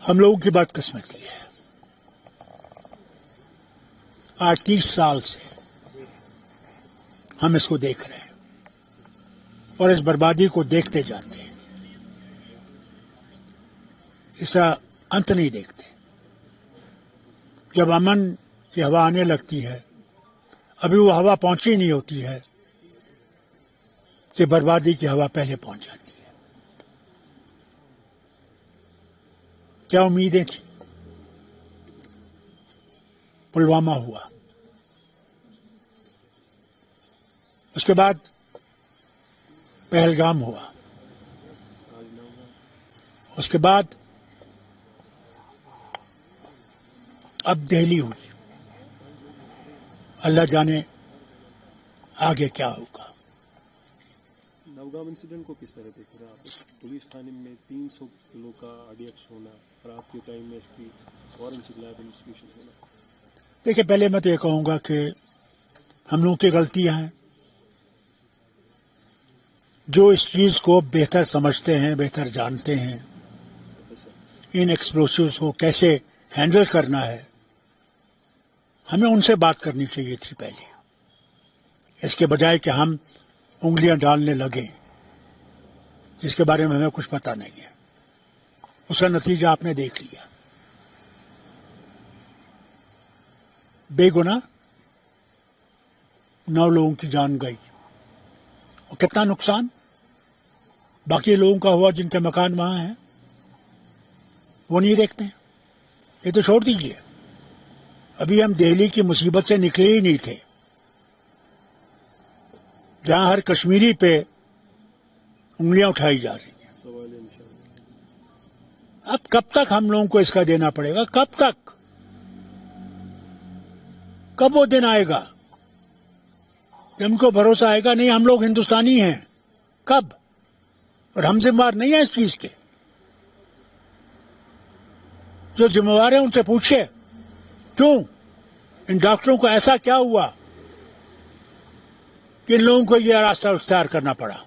ہم لوگوں کی بدقسمتی ہے، آج 30 سال سے ہم اس کو دیکھ رہے ہیں اور اس بربادی کو دیکھتے جاتے ہیں، اس کا انت نہیں دیکھتے۔ جب امن کی ہوا آنے لگتی ہے، ابھی وہ ہوا پہنچی نہیں ہوتی ہے کہ بربادی کی ہوا پہلے پہنچ جاتی ہے۔ کیا امیدیں تھیں؟ پلوامہ ہوا، اس کے بعد پہلگام ہوا، اس کے بعد اب دہلی ہوئی۔ اللہ جانے آگے کیا ہوگا۔ نوگام انسیڈنٹ کو کس طرح دیکھ رہے ہیں آپ؟ پولیس تھانے میں 300 کلو کا RDX ہونا اور آپ کے ٹائم میں اس کی فورنسک لیب انویسٹیگیشن ہونا۔ دیکھیں، پہلے میں تو یہ کہوں گا کہ ہم لوگوں کی غلطیاں ہیں، جو اس چیز کو بہتر سمجھتے ہیں، بہتر جانتے ہیں، ان ایکسپلوسیوز کو کیسے ہینڈل کرنا ہے، ہمیں ان سے بات کرنی چاہیے تھی پہلے، اس کے بجائے کہ ہم انگلیاں ڈالنے لگیں جس کے بارے میں ہمیں کچھ پتہ نہیں ہے۔ اس کا نتیجہ آپ نے دیکھ لیا، بے گناہ 9 لوگوں کی جان گئی، اور کتنا نقصان باقی لوگوں کا ہوا جن کے مکان وہاں ہیں، وہ نہیں دیکھتے ہیں۔ یہ تو چھوڑ دیجیے، ابھی ہم دہلی کی مصیبت سے نکلے ہی نہیں تھے، جہاں ہر کشمیری پہ انگلیاں اٹھائی جا رہی ہیں۔ اب کب تک ہم لوگوں کو اس کا دینا پڑے گا؟ کب تک؟ کب وہ دن آئے گا کہ ہم کو بھروسہ آئے گا نہیں ہم لوگ ہندوستانی ہیں؟ کب؟ اور ہم ذمہ دار نہیں ہیں اس چیز کے؟ جو ذمہ دار ہیں ان سے پوچھے کیوں ان ڈاکٹروں کو ایسا کیا ہوا کہ ان لوگوں کو یہ راستہ اختیار کرنا پڑا؟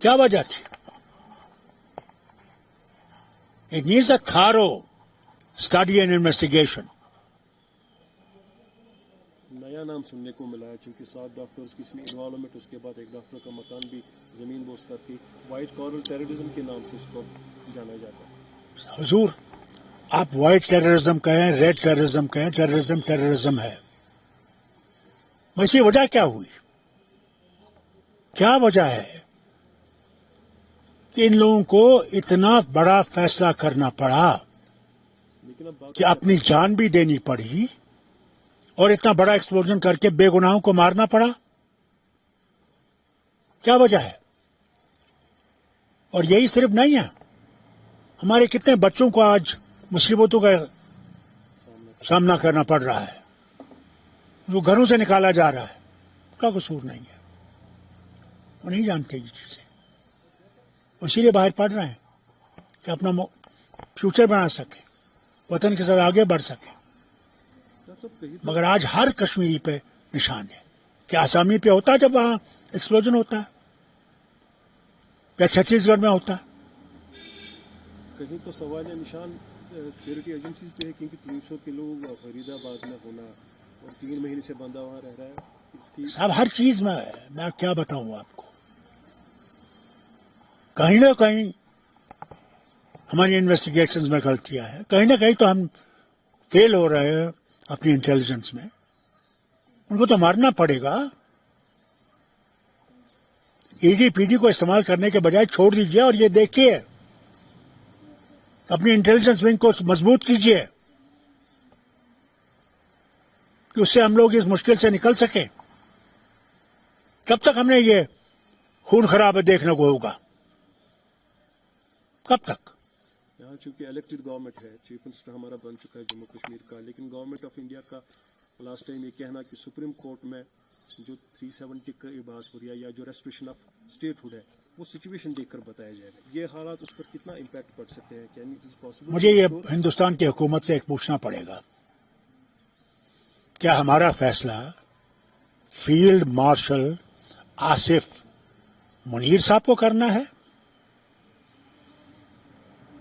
کیا وجہ تھی؟ It needs a thorough study and investigation. نیا نام سننے کو ملا ہے چونکہ 7 ڈاکٹرز کی اس میں انوالومنٹ، اس کے بعد ایک ڈاکٹر کا مکان بھی زمین بوس کر کے وائٹ کورل ٹیررزم کے نام سے اس کو جانا جاتا ہے۔ حضور، آپ وائٹ ٹیررزم کہیں، ریڈ ٹیررزم کہیں، ٹیررزم ہے۔ ویسی وجہ کیا ہوئی؟ کیا وجہ ہے کہ ان لوگوں کو اتنا بڑا فیصلہ کرنا پڑا لیکن اب کہ اپنی جان بھی دینی پڑی اور اتنا بڑا ایکسپلوژن کر کے بے گناہوں کو مارنا پڑا؟ کیا وجہ ہے؟ اور یہی صرف نہیں ہے، ہمارے کتنے بچوں کو آج مصیبتوں کا سامنا کرنا پڑ رہا ہے، وہ گھروں سے نکالا جا رہا ہے، کا قصور نہیں ہے، وہ نہیں جانتے یہ چیزیں، اسی لیے باہر پڑھ رہے ہیں کہ اپنا فیوچر بنا سکیں، وطن کے ساتھ آگے بڑھ سکیں۔ مگر آج ہر کشمیری پہ نشان ہے کہ آسامی پہ ہوتا ہے جب وہاں ایکسپلوژن ہوتا ہے، یا چھتیس گڑھ میں ہوتا ہے۔ کہیں تو سوال نشان سیکورٹی ایجنسیز پہ ہے، کیونکہ 300 کلو فرید آباد میں ہونا اور 3 مہینے سے بندہ وہاں رہ رہا ہے، اس کی صاحب ہر چیز میں کیا بتاؤں آپ کو، کہیں نہ کہیں ہماری انویسٹیگیشنز میں غلطیاں ہیں، کہیں نہ کہیں تو ہم فیل ہو رہے ہیں اپنی انٹیلیجنس میں، ان کو تو مارنا پڑے گا۔ ED کو استعمال کرنے کے بجائے چھوڑ دیجیے اور یہ دیکھیے، اپنی انٹیلیجنس ونگ کو مضبوط کیجیے کہ اس سے ہم لوگ اس مشکل سے نکل سکیں۔ کب تک ہم نے یہ خون خراب دیکھنے کو ہوگا؟ کب تک؟ یہاں چونکہ الیکٹڈ گورنمنٹ ہے، چیف منسٹر ہمارا بن چکا ہے جموں کشمیر کا، لیکن گورنمنٹ آف انڈیا کا لاسٹ ٹائم یہ کہنا کہ سپریم کورٹ میں جو 370 کی بات ہو رہی ہے یا جو ریسٹریکشن آف اسٹیٹ ہوڈ ہے، وہ سچویشن دیکھ کر بتایا جائے گا۔ یہ حالات اس پر کتنا امپیکٹ پڑ سکتے ہیں؟ Can it is possible? مجھے یہ ہندوستان کی حکومت سے ایک پوچھنا پڑے گا، کیا ہمارا فیصلہ فیلڈ مارشل آصف منیر صاحب کو کرنا ہے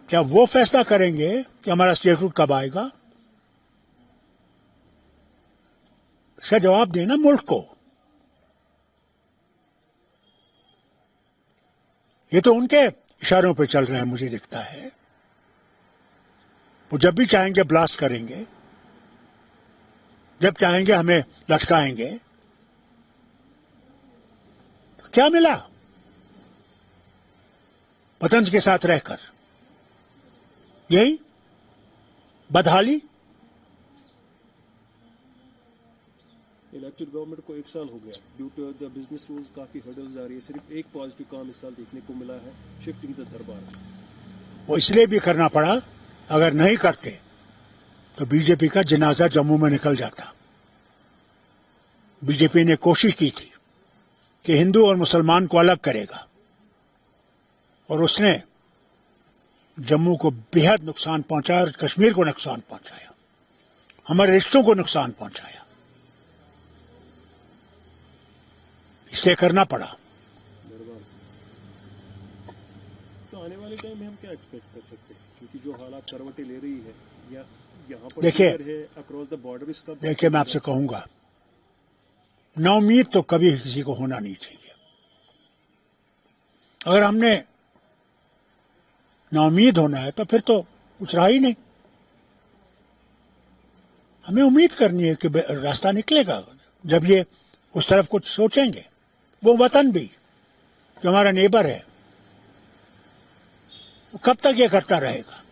کیا وہ فیصلہ کریں گے کہ ہمارا اسٹیٹوٹ کب آئے گا؟ اس کا جواب دینا ملک کو. یہ تو ان کے اشاروں پہ چل رہے ہیں مجھے دکھتا ہے. وہ جب بھی چاہیں گے بلاسٹ کریں گے، جب چاہیں گے ہمیں لٹکائیں گے. تو کیا ملا وطن کے ساتھ رہ کر؟ یہی بدحالی. الیکٹڈ گورنمنٹ کو 1 سال ہو گیا. Due to the business rules کافی ہرڈلز آ رہی ہے. صرف ایک پازیٹو کام اس سال دیکھنے کو ملا ہے، شفٹنگ دا دربار. وہ اس لیے بھی کرنا پڑا، اگر نہیں کرتے تو بی جے پی کا جنازہ جموں میں نکل جاتا. بی جے پی نے کوشش کی تھی کہ ہندو اور مسلمان کو الگ کرے گا، اور اس نے جموں کو بےحد نقصان پہنچایا اور کشمیر کو نقصان پہنچایا، ہمارے رشتوں کو نقصان پہنچایا. اسے کرنا پڑا. تو آنے والے ٹائم میں ہم کیا ایکسپیکٹ کر سکتے ہیں؟ کیونکہ جو حالات کروٹیں لے رہی ہے یا یہاں پر دیکھیے ہے اکراس دا بارڈر، اس کا دیکھیے میں آپ سے کہوں گا، نا امید تو کبھی کسی کو ہونا نہیں چاہیے. اگر ہم نے نا امید ہونا ہے تو پھر تو کچھ رہا ہی نہیں. ہمیں امید کرنی ہے کہ راستہ نکلے گا جب یہ اس طرف کچھ سوچیں گے. وہ وطن بھی جو ہمارا نیبر ہے، وہ کب تک یہ کرتا رہے گا؟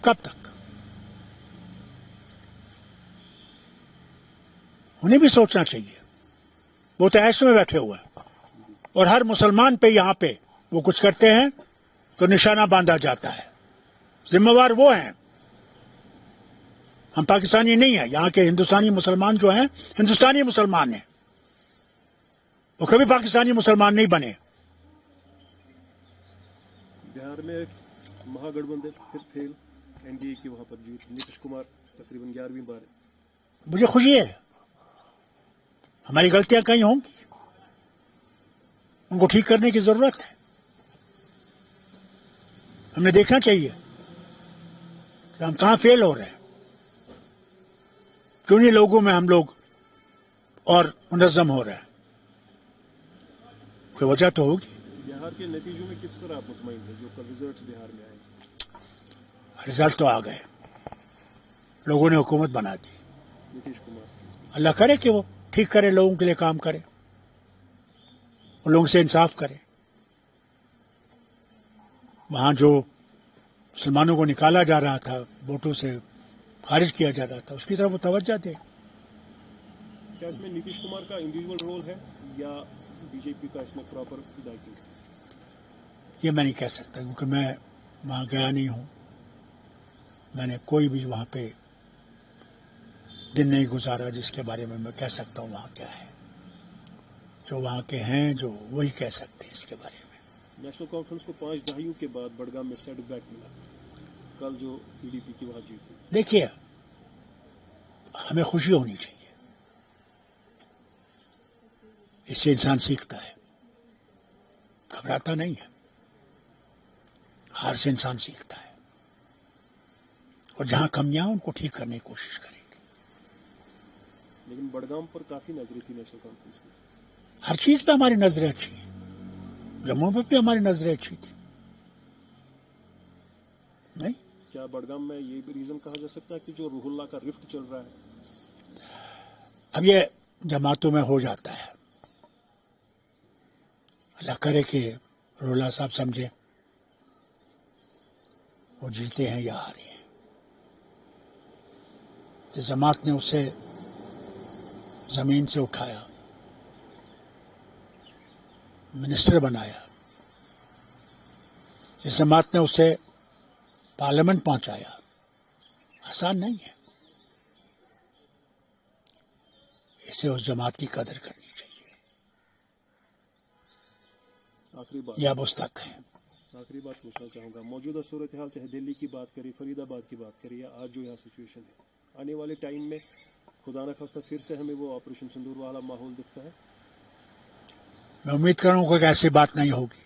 کب تک؟ انہیں بھی سوچنا چاہیے. وہ تو ایسے میں بیٹھے ہوئے ہیں، اور ہر مسلمان پہ یہاں پہ وہ کچھ کرتے ہیں تو نشانہ باندھا جاتا ہے. ذمہ وار وہ ہیں، ہم پاکستانی نہیں ہیں. یہاں کے ہندوستانی مسلمان جو ہیں ہندوستانی مسلمان ہیں، وہ کبھی پاکستانی مسلمان نہیں بنے. بہار میں مہا گٹھ بندھن پھر فیل، این ڈی اے کی وہاں پر جیت. نیتیش کمار تقریباً 11ویں بار. مجھے خوشی ہے. ہماری غلطیاں کہیں ہوں گی، ان کو ٹھیک کرنے کی ضرورت ہے. ہم نے دیکھنا چاہیے کہ ہم کہاں فیل ہو رہے ہیں. کیوں نہیں لوگوں میں ہم لوگ اور منظم ہو رہے ہیں؟ کوئی وجہ تو ہوگی. بہار کے نتیجوں میں کس طرح آپ مطمئن ہیں جو کل ریزلٹس بہار میں آئے؟ رزلٹ تو آ گئے، لوگوں نے حکومت بنا دی. نیتیش کمار اللہ کرے کہ وہ ٹھیک کرے، لوگوں کے لیے کام کرے، ان لوگوں سے انصاف کرے. وہاں جو مسلمانوں کو نکالا جا رہا تھا، ووٹوں سے خارج کیا جا رہا تھا، اس کی طرف وہ توجہ دے. کیا اس میں نیتیش کمار کا انڈیویجول رول ہے یا بی جے پی کا اس میں پراپر دائیکی ہے؟ یہ میں نہیں کہہ سکتا، کیونکہ میں وہاں گیا نہیں ہوں. میں نے کوئی بھی وہاں پہ دن نہیں گزارا جس کے بارے میں کہہ سکتا ہوں وہاں کیا ہے. جو وہاں کے ہیں جو وہی کہہ سکتے ہیں اس کے بارے میں. نیشنل کانفرنس کو 5 دہائیوں کے بعد بڑگام میں سیٹ بیک ملا. کل جو پی ڈی پی کی وہاں جیت ہوئی. دیکھیے، ہمیں خوشی ہونی چاہیے، اس سے انسان سیکھتا ہے، گھبراتا نہیں ہے. ہار سے انسان سیکھتا ہے، اور جہاں کمیاں ان کو ٹھیک کرنے کی کوشش کرے گی. لیکن بڑگام پر کافی نظری تھی نیشنل کانفرنس میں. ہر چیز پہ ہماری نظریں اچھی ہیں. جموں میں بھی ہماری نظریں اچھی تھی. نہیں، کیا بڑگام میں یہ بھی ریزن کہا جا سکتا ہے کہ جو روح اللہ کا رفٹ چل رہا ہے؟ اب یہ جماعتوں میں ہو جاتا ہے. اللہ کرے کہ رولا صاحب سمجھے وہ جیتے ہیں یا ہارے ہیں. جس جماعت نے اسے زمین سے اٹھایا، منسٹر بنایا، جس جماعت نے اسے پارلیمنٹ پہنچایا، آسان نہیں ہے. اسے اس جماعت کی قدر کرنی چاہیے. آخری بات یہ اب اس تک ہے. آخری بات پوچھنا چاہوں گا، موجودہ صورتحال چاہے دلی کی بات کریں، فرید آباد کی بات کریں، یا آج جو یہاں سچویشن ہے، آنے والے ٹائم میں خدا نہ خواستہ پھر سے ہمیں وہ آپریشن سندور والا ماحول دکھتا ہے؟ میں امید کروں گا کہ ایسی بات نہیں ہوگی.